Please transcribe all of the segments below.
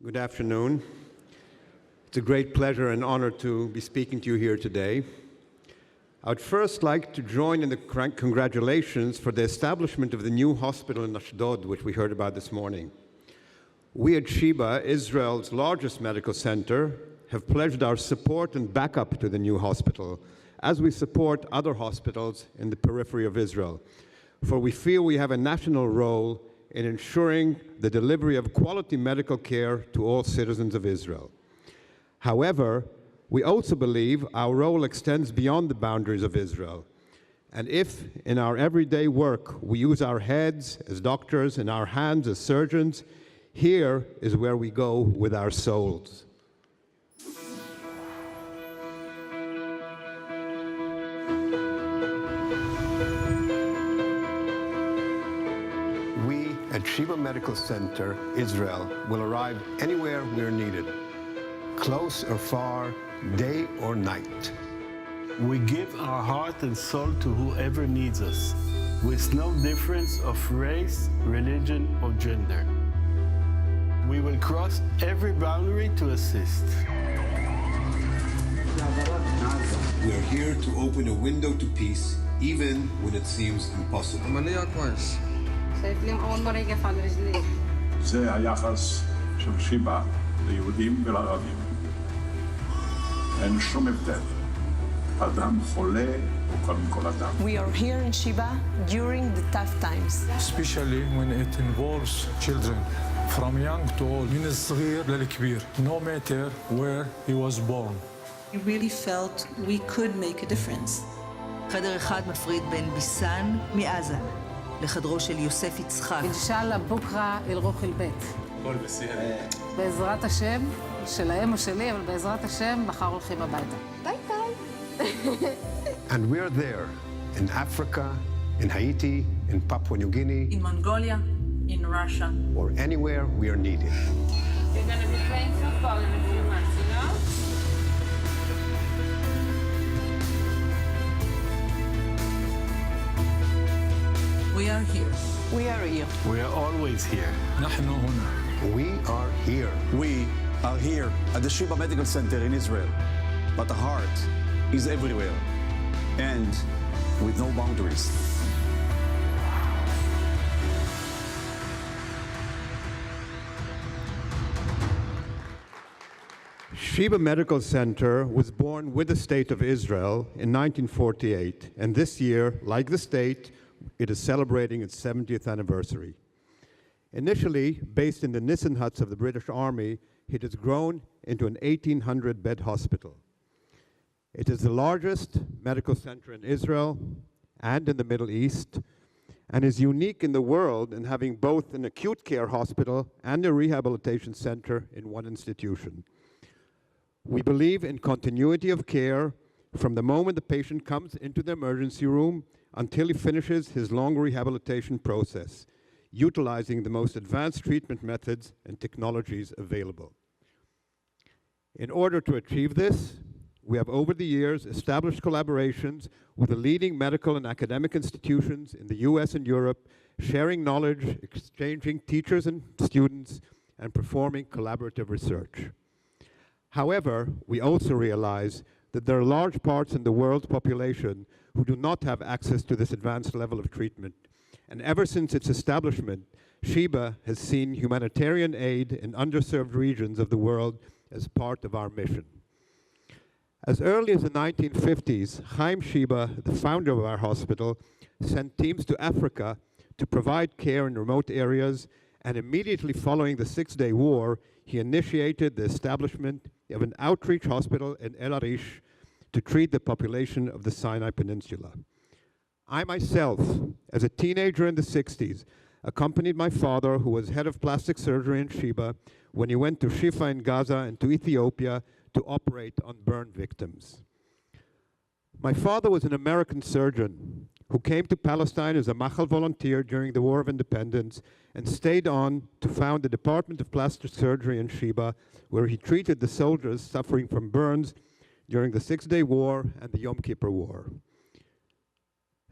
Good afternoon. It's a great pleasure and honor to be speaking to you here today. I would first like to join in the congratulations for the establishment of the new hospital in Ashdod, which we heard about this morning. We at Sheba, Israel's largest medical center, have pledged our support and backup to the new hospital, as we support other hospitals in the periphery of Israel, for we feel we have a national role in ensuring the delivery of quality medical care to all citizens of Israel. However, we also believe our role extends beyond the boundaries of Israel. And if, in our everyday work, we use our heads as doctors and our hands as surgeons, here is where we go with our souls. We at Sheba Medical Center, Israel, will arrive anywhere we're needed, close or far, day or night. We give our heart and soul to whoever needs us, with no difference of race, religion, or gender. We will cross every boundary to assist. We are here to open a window to peace, even when it seems impossible. זה היחס של שיבא ליהודים ולערבים. אין שום הבדל. אדם חולה הוא קודם כל אדם. We are here in Sheba during the tough times. Especially when it involves children, from young to old, من الصغير للكبير, no matter where he was born. We really felt we could make a difference. חדר אחד מפריד בין ביסן מעזה לחדרו של יוסף יצחק. אינשאללה בוקרה אל רוח אל בית. בעזרת השם, שלהם או שלי, אבל בעזרת השם, מחר הולכים הביתה. ביי ביי. And we're there, in Africa, in Haiti, in Papua New Guinea, In Mongolia, in Russia. or anywhere we are needed. You're going to be playing football in a few months, you know? We are here. We are here. We are always here. نحن هنا. We are here. We are here at the Sheba Medical Center in Israel, but the heart is everywhere and with no boundaries. Sheba Medical Center was born with the State of Israel in 1948, and this year, like the state, it is celebrating its 70th anniversary. Initially, based in the Nissen huts of the British Army, it has grown into an 1,800-bed hospital. It is the largest medical center in Israel and in the Middle East, and is unique in the world in having both an acute care hospital and a rehabilitation center in one institution. We believe in continuity of care from the moment the patient comes into the emergency room until he finishes his long rehabilitation process, utilizing the most advanced treatment methods and technologies available. In order to achieve this, we have over the years established collaborations with the leading medical and academic institutions in the US and Europe, sharing knowledge, exchanging teachers and students, and performing collaborative research. However, we also realize that there are large parts in the world's population who do not have access to this advanced level of treatment. And ever since its establishment, Sheba has seen humanitarian aid in underserved regions of the world as part of our mission. As early as the 1950s, Chaim Sheba, the founder of our hospital, sent teams to Africa to provide care in remote areas, and immediately following the Six-Day War, he initiated the establishment of an outreach hospital in El Arish to treat the population of the Sinai Peninsula. I myself, as a teenager in the 60s, accompanied my father, who was head of plastic surgery in Sheba, when he went to Shifa in Gaza and to Ethiopia to operate on burn victims. My father was an American surgeon who came to Palestine as a Machal volunteer during the War of Independence and stayed on to found the Department of Plastic Surgery in Sheba, where he treated the soldiers suffering from burns during the Six-Day War and the Yom Kippur War.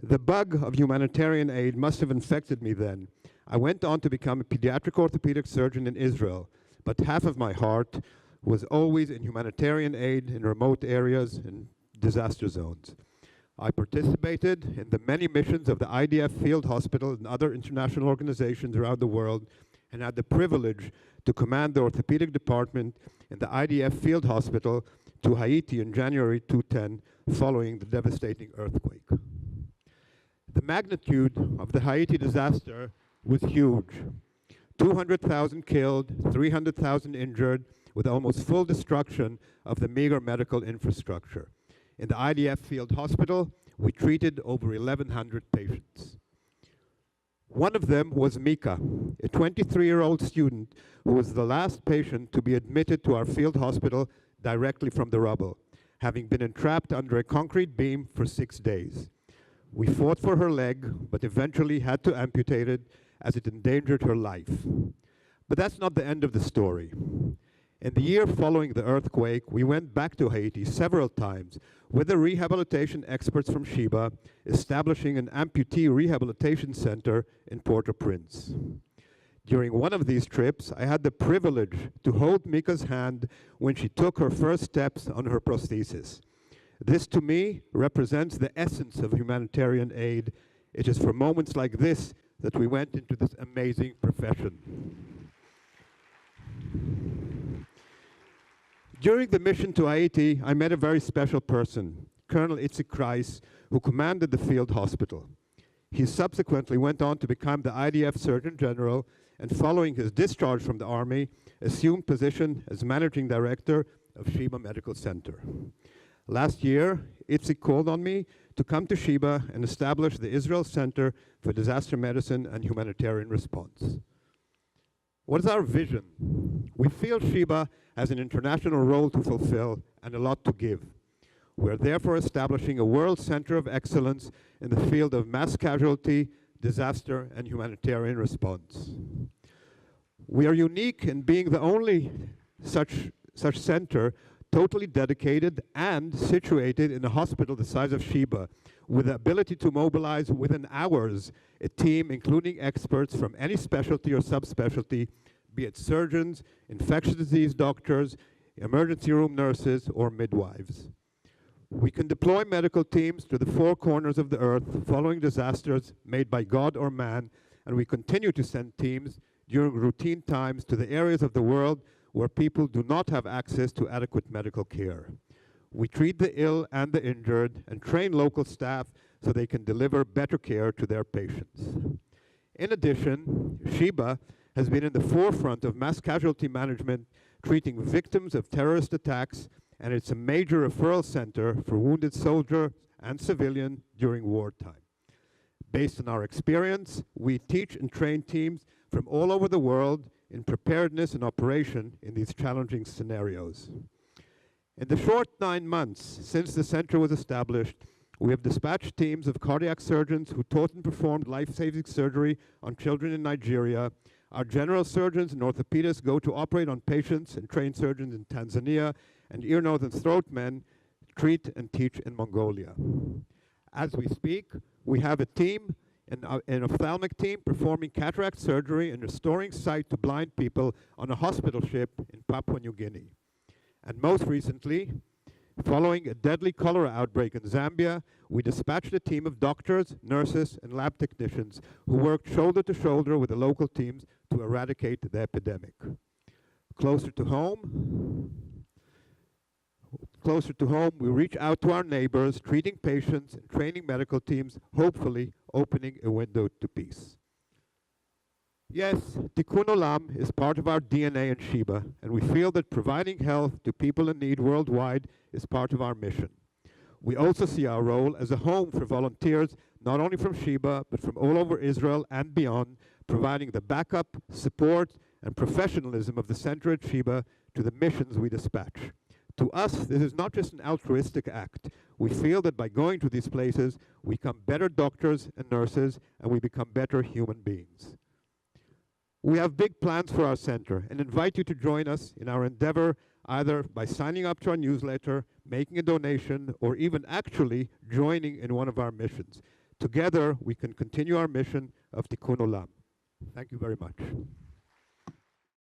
The bug of humanitarian aid must have infected me then. I went on to become a pediatric orthopedic surgeon in Israel, but half of my heart was always in humanitarian aid in remote areas and disaster zones. I participated in the many missions of the IDF Field Hospital and other international organizations around the world, and had the privilege to command the orthopedic department in the IDF Field Hospital to Haiti in January 2010, following the devastating earthquake. The magnitude of the Haiti disaster was huge. 200,000 killed, 300,000 injured, with almost full destruction of the meager medical infrastructure. In the IDF Field Hospital, we treated over 1,100 patients. One of them was Mika, a 23-year-old student who was the last patient to be admitted to our field hospital directly from the rubble, having been entrapped under a concrete beam for 6 days. We fought for her leg, but eventually had to amputate it as it endangered her life. But that's not the end of the story. In the year following the earthquake, we went back to Haiti several times with the rehabilitation experts from Sheba, establishing an amputee rehabilitation center in Port-au-Prince. During one of these trips, I had the privilege to hold Mika's hand when she took her first steps on her prosthesis. This, to me, represents the essence of humanitarian aid. It is for moments like this that we went into this amazing profession. During the mission to Haiti, I met a very special person, Colonel Itzik Kreis, who commanded the field hospital. He subsequently went on to become the IDF Surgeon General, and following his discharge from the Army, assumed position as Managing Director of Sheba Medical Center. Last year, Itzik called on me to come to Sheba and establish the Israel Center for Disaster Medicine and Humanitarian Response. What is our vision? We feel Sheba has an international role to fulfill and a lot to give. We're therefore establishing a world center of excellence in the field of mass casualty, disaster, and humanitarian response. We are unique in being the only such center totally dedicated and situated in a hospital the size of Sheba, with the ability to mobilize within hours a team including experts from any specialty or subspecialty, be it surgeons, infectious disease doctors, emergency room nurses, or midwives. We can deploy medical teams to the four corners of the earth following disasters made by God or man, and we continue to send teams during routine times to the areas of the world where people do not have access to adequate medical care. We treat the ill and the injured and train local staff so they can deliver better care to their patients. In addition, Sheba has been in the forefront of mass casualty management, treating victims of terrorist attacks, and it's a major referral center for wounded soldier and civilian during wartime. Based on our experience, we teach and train teams from all over the world in preparedness and operation in these challenging scenarios. In the short 9 months since the center was established, we have dispatched teams of cardiac surgeons who taught and performed life-saving surgery on children in Nigeria. Our general surgeons and orthopedists go to operate on patients, and trained surgeons in Tanzania, and ear, nose, and throat men treat and teach in Mongolia. As we speak, we have a team, an ophthalmic team, performing cataract surgery and restoring sight to blind people on a hospital ship in Papua New Guinea. And most recently, following a deadly cholera outbreak in Zambia, we dispatched a team of doctors, nurses, and lab technicians who worked shoulder to shoulder with the local teams to eradicate the epidemic. Closer to home, we reach out to our neighbors, treating patients and training medical teams, hopefully opening a window to peace. Yes, Tikkun Olam is part of our DNA in Sheba, and we feel that providing health to people in need worldwide is part of our mission. We also see our role as a home for volunteers, not only from Sheba, but from all over Israel and beyond, providing the backup, support, and professionalism of the center at Sheba to the missions we dispatch. To us, this is not just an altruistic act. We feel that by going to these places, we become better doctors and nurses, and we become better human beings. We have big plans for our center and invite you to join us in our endeavor, either by signing up to our newsletter, making a donation, or even actually joining in one of our missions. Together, we can continue our mission of Tikkun Olam. Thank you very much.